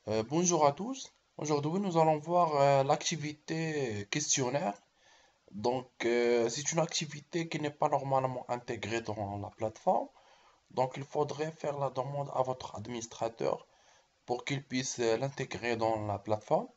Bonjour à tous. Aujourd'hui, nous allons voir l'activité questionnaire. C'est une activité qui n'est pas normalement intégrée dans la plateforme. Donc, il faudrait faire la demande à votre administrateur pour qu'il puisse l'intégrer dans la plateforme.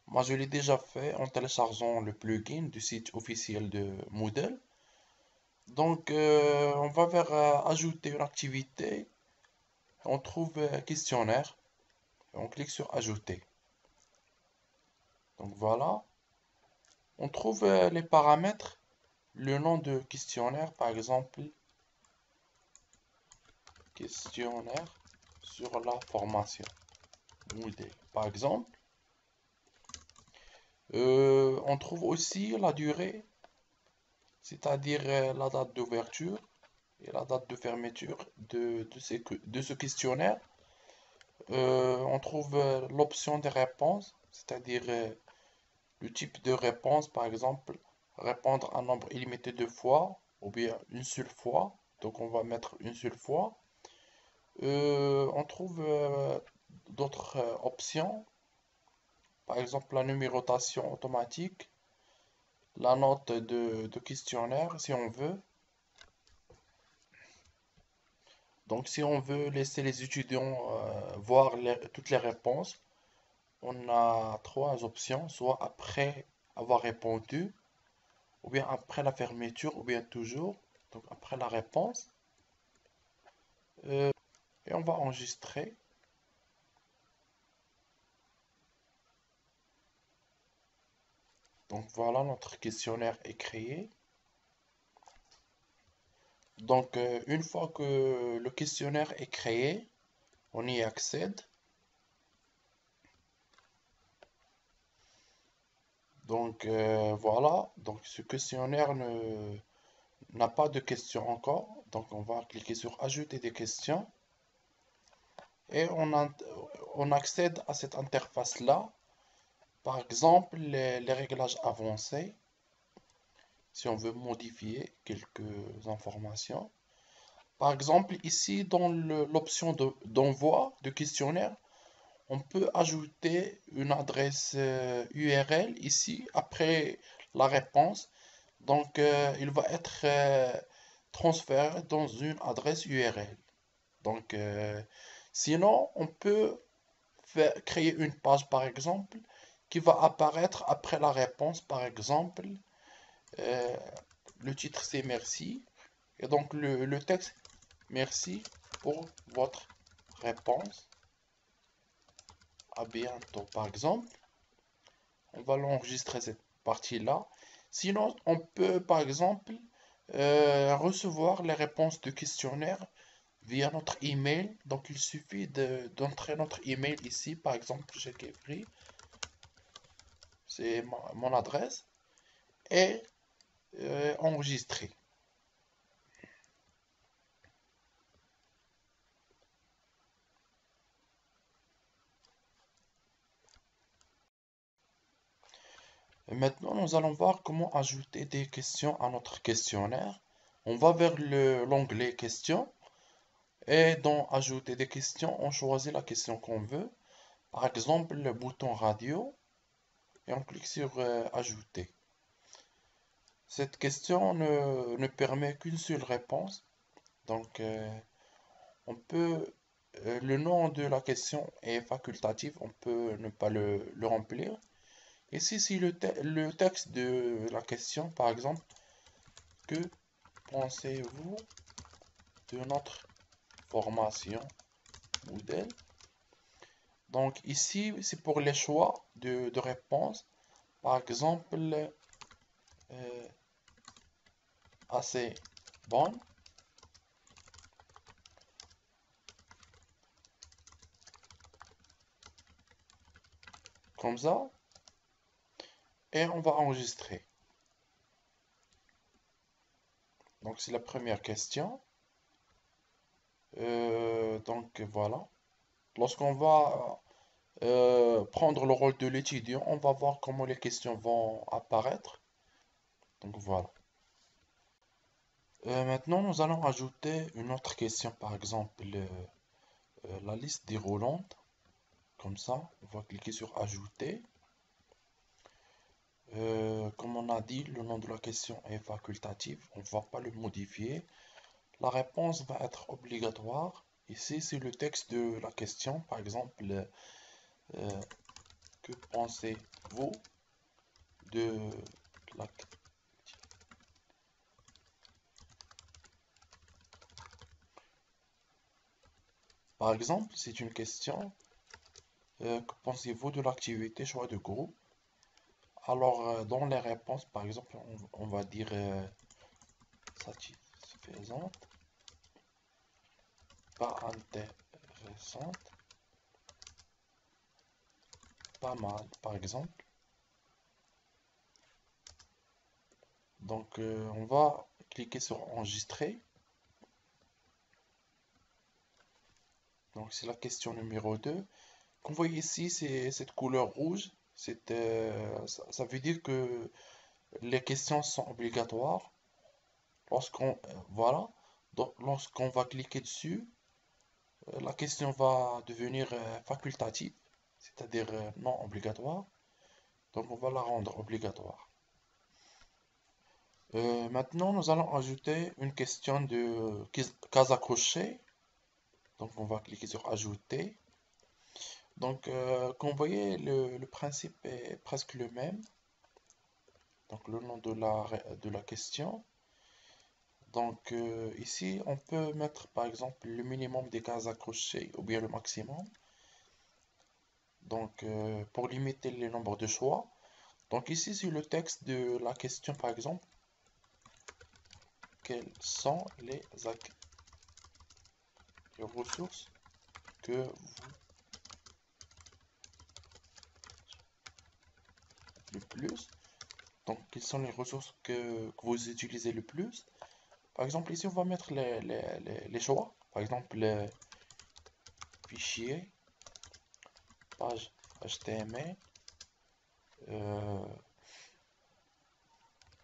Moi, je l'ai déjà fait en téléchargeant le plugin du site officiel de Moodle. On va vers ajouter une activité. On trouve questionnaire. On clique sur ajouter. Donc voilà. On trouve les paramètres, le nom de questionnaire, par exemple, questionnaire sur la formation Moodle. Par exemple, on trouve aussi la durée, c'est-à-dire la date d'ouverture et la date de fermeture de ce questionnaire. On trouve l'option des réponses, c'est-à-dire le type de réponse, par exemple, répondre un nombre illimité de fois ou bien une seule fois. Donc on va mettre une seule fois. On trouve d'autres options, par exemple la numérotation automatique, la note de questionnaire si on veut. Donc si on veut laisser les étudiants voir toutes les réponses, on a trois options, soit après avoir répondu, ou bien après la fermeture, ou bien toujours, donc après la réponse. Euh, et on va enregistrer. Donc voilà, notre questionnaire est créé. Une fois que le questionnaire est créé, on y accède. Voilà, donc ce questionnaire n'a pas de questions encore. Donc on va cliquer sur Ajouter des questions et on accède à cette interface-là. Par exemple, les réglages avancés, si on veut modifier quelques informations. Par exemple, ici, dans l'option d'envoi de questionnaire, on peut ajouter une adresse URL ici après la réponse. Il va être transféré dans une adresse URL. Donc, euh, Sinon, on peut créer une page, par exemple, qui va apparaître après la réponse. Par exemple, euh, le titre c'est merci. Et donc, le texte, merci pour votre réponse. À bientôt, par exemple. On va l'enregistrer cette partie-là. Sinon, on peut, par exemple, recevoir les réponses de questionnaire via notre email. Donc, il suffit d'entrer notre email ici, par exemple, Jekefri, c'est mon adresse, et enregistrer. Et maintenant, nous allons voir comment ajouter des questions à notre questionnaire. On va vers l'onglet questions et dans ajouter des questions, on choisit la question qu'on veut. Par exemple, le bouton radio et on clique sur ajouter. Cette question ne permet qu'une seule réponse. Donc, on peut, le nom de la question est facultatif, on peut ne pas le remplir. Ici, si le texte de la question, par exemple, que pensez-vous de notre formation modèle? Donc ici, c'est pour les choix de réponse. Par exemple, euh, assez bonne, comme ça, et on va enregistrer. Donc c'est la première question. Voilà. Lorsqu'on va prendre le rôle de l'étudiant, on va voir comment les questions vont apparaître. Donc voilà. Maintenant, nous allons ajouter une autre question, par exemple, la liste déroulante. comme ça. On va cliquer sur ajouter. Comme on a dit, le nom de la question est facultatif. On ne va pas le modifier. La réponse va être obligatoire. Ici, c'est le texte de la question. Par exemple, que pensez-vous de la... Par exemple, c'est une question. Que pensez-vous de l'activité choix de groupe? Alors, dans les réponses, par exemple, on va dire satisfaisante, pas intéressante, pas mal, par exemple. Donc, on va cliquer sur enregistrer. Donc, c'est la question numéro 2. Comme vous voyez ici, c'est cette couleur rouge. Ça veut dire que les questions sont obligatoires. Voilà. Donc, lorsqu'on va cliquer dessus, la question va devenir facultative, c'est-à-dire non obligatoire. Donc, on va la rendre obligatoire. Maintenant, nous allons ajouter une question de case à cocher. Donc, on va cliquer sur ajouter. Donc, comme vous voyez, le principe est presque le même. Donc, le nom de la question. Donc, ici, on peut mettre par exemple le minimum des cases à cocher ou bien le maximum. Donc, pour limiter le nombre de choix. Donc, ici, c'est le texte de la question par exemple. Quelles sont les ressources que vous le plus? Donc, quelles sont les ressources que vous utilisez le plus? Par exemple, ici, on va mettre les choix. Par exemple, fichier, page HTML,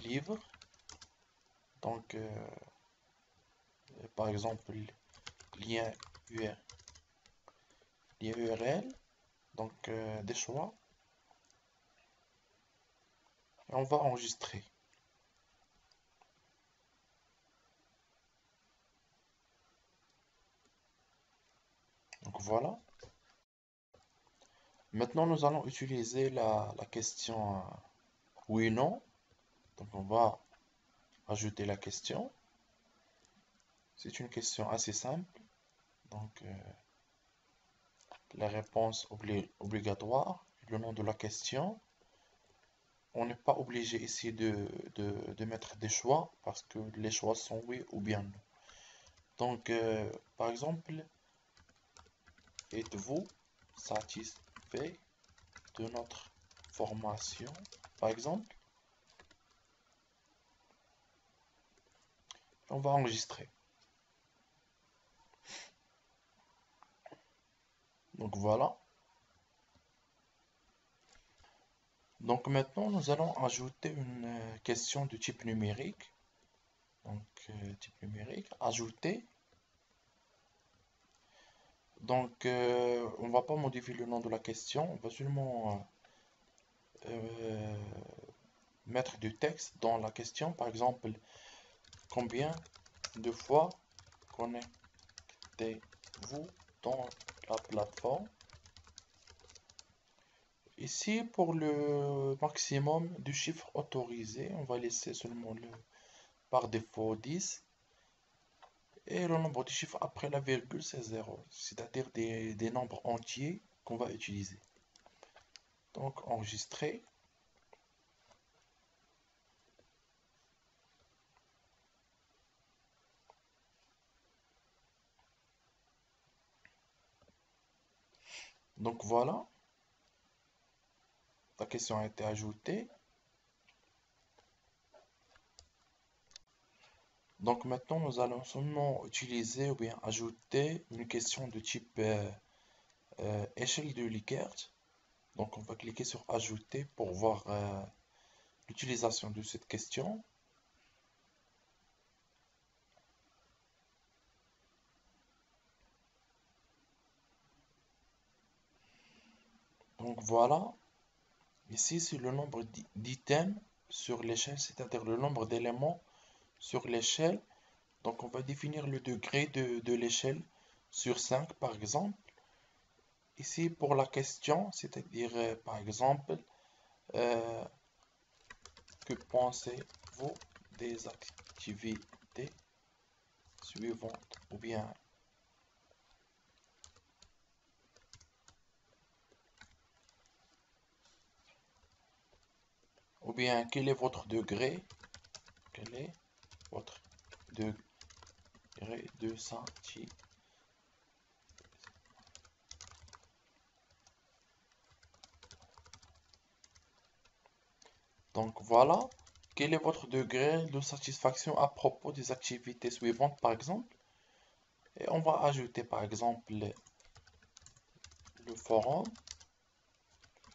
livre. Donc, par exemple, lien URL. Donc, des choix. Et on va enregistrer. Donc, voilà. Maintenant, nous allons utiliser la question oui, non. Donc, on va ajouter la question. C'est une question assez simple. Donc, la réponse obligatoire, le nom de la question. On n'est pas obligé ici de mettre des choix parce que les choix sont oui ou bien non. Donc, par exemple, êtes-vous satisfait de notre formation? Par exemple, on va enregistrer. Donc voilà. Donc maintenant, nous allons ajouter une question de type numérique. Donc, type numérique, ajouter. Donc, on va pas modifier le nom de la question, on va seulement mettre du texte dans la question. Par exemple, combien de fois connectez-vous dans la plateforme? Ici, pour le maximum du chiffre autorisé, on va laisser seulement le par défaut 10. Et le nombre de chiffres après la virgule, c'est 0. C'est-à-dire des nombres entiers qu'on va utiliser. Donc, enregistrer. Donc, voilà. La question a été ajoutée. Donc, maintenant, nous allons seulement utiliser ou bien ajouter une question de type échelle de Likert. Donc, on va cliquer sur ajouter pour voir l'utilisation de cette question. Donc voilà, ici c'est le nombre d'items sur l'échelle, c'est-à-dire le nombre d'éléments sur l'échelle. Donc on va définir le degré de l'échelle sur 5 par exemple. Ici pour la question, c'est-à-dire par exemple, euh, que pensez-vous des activités suivantes? Ou bien quel est votre degré? Quel est votre degré de satisfaction? Donc voilà, quel est votre degré de satisfaction à propos des activités suivantes par exemple? Et on va ajouter par exemple le forum.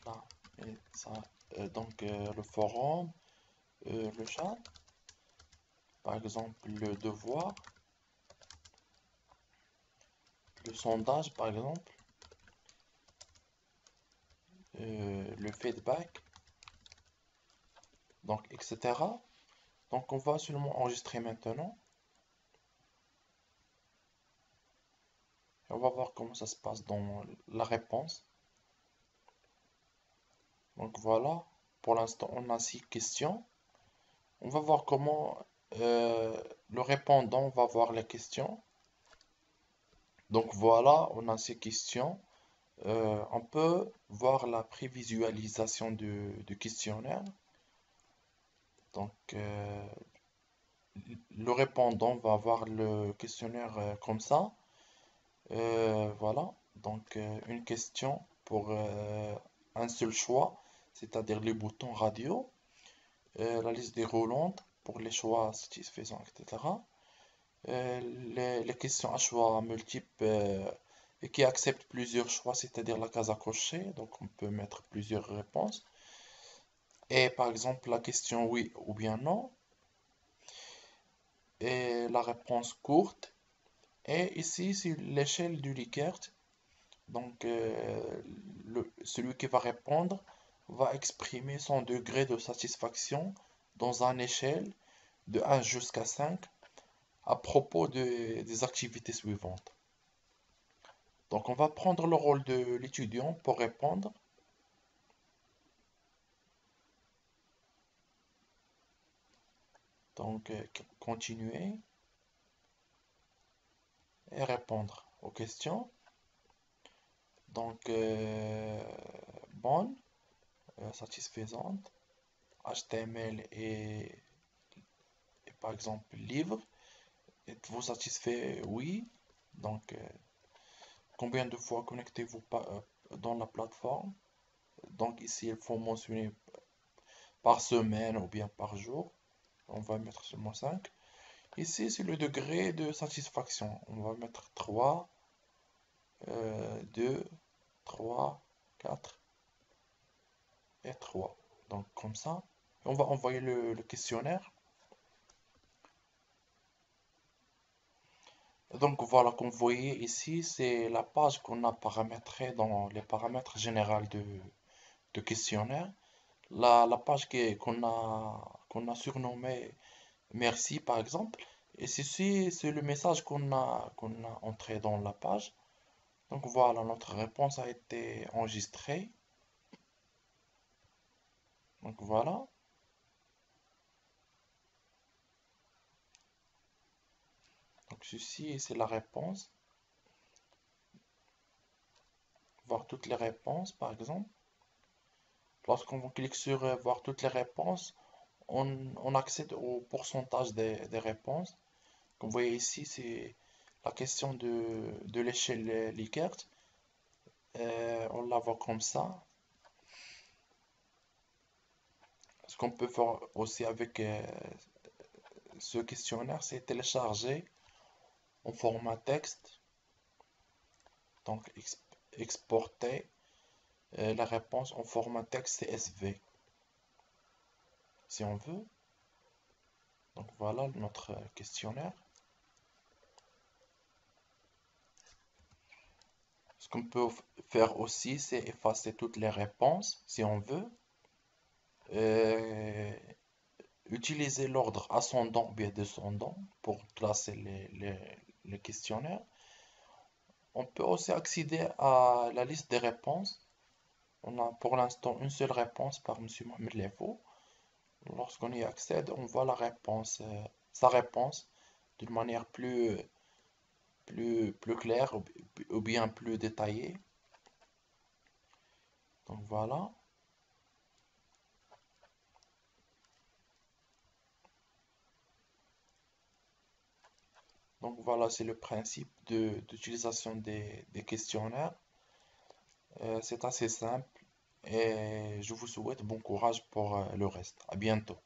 Là, et ça, le forum, le chat, par exemple le devoir, le sondage par exemple, le feedback, donc etc. Donc on va seulement enregistrer maintenant. Et on va voir comment ça se passe dans la réponse. Donc voilà, pour l'instant on a 6 questions. On va voir comment le répondant va voir les questions. Donc voilà, on a ces questions. On peut voir la prévisualisation du questionnaire. Donc le répondant va voir le questionnaire comme ça. Voilà, donc une question pour un seul choix, c'est-à-dire les boutons radio, la liste déroulante pour les choix satisfaisants, etc. Les questions à choix multiples et qui acceptent plusieurs choix, c'est-à-dire la case à cocher, donc on peut mettre plusieurs réponses. Et par exemple la question oui ou bien non, et la réponse courte. Et ici c'est l'échelle du Likert. Donc, celui qui va répondre va exprimer son degré de satisfaction dans une échelle de 1 jusqu'à 5 à propos des activités suivantes. Donc, on va prendre le rôle de l'étudiant pour répondre. Donc, continuer et répondre aux questions. Donc, bonne, satisfaisante, HTML et par exemple livre. Êtes-vous satisfait? Oui. Donc, combien de fois connectez-vous dans la plateforme? Donc, ici, il faut mentionner par semaine ou bien par jour. On va mettre seulement 5. Ici, c'est le degré de satisfaction. On va mettre 3, 2, 3, 4 et 3. Donc, comme ça, on va envoyer le questionnaire. Donc voilà, comme vous voyez ici, c'est la page qu'on a paramétrée dans les paramètres généraux de questionnaire. La page qu'on a surnommée merci par exemple. Et ceci, c'est le message qu'on a entré dans la page. Donc voilà, notre réponse a été enregistrée. Donc voilà. Donc ceci, c'est la réponse. Voir toutes les réponses par exemple. Lorsqu'on clique sur voir toutes les réponses, on accède au pourcentage des réponses. Comme vous voyez ici, c'est la question de l'échelle Likert. On la voit comme ça. Ce qu'on peut faire aussi avec ce questionnaire, c'est télécharger en format texte. Donc exporter la réponse en format texte CSV. Si on veut. Donc voilà notre questionnaire. Ce qu'on peut faire aussi, c'est effacer toutes les réponses si on veut. Euh, Utiliser l'ordre ascendant ou bien descendant pour classer les questionnaires. On peut aussi accéder à la liste des réponses. On a pour l'instant une seule réponse par Monsieur Mohamed Lefou. Lorsqu'on y accède, on voit la réponse, sa réponse d'une manière plus claire ou bien plus détaillée. Donc voilà. Donc voilà, c'est le principe d'utilisation des questionnaires. C'est assez simple et je vous souhaite bon courage pour le reste. À bientôt.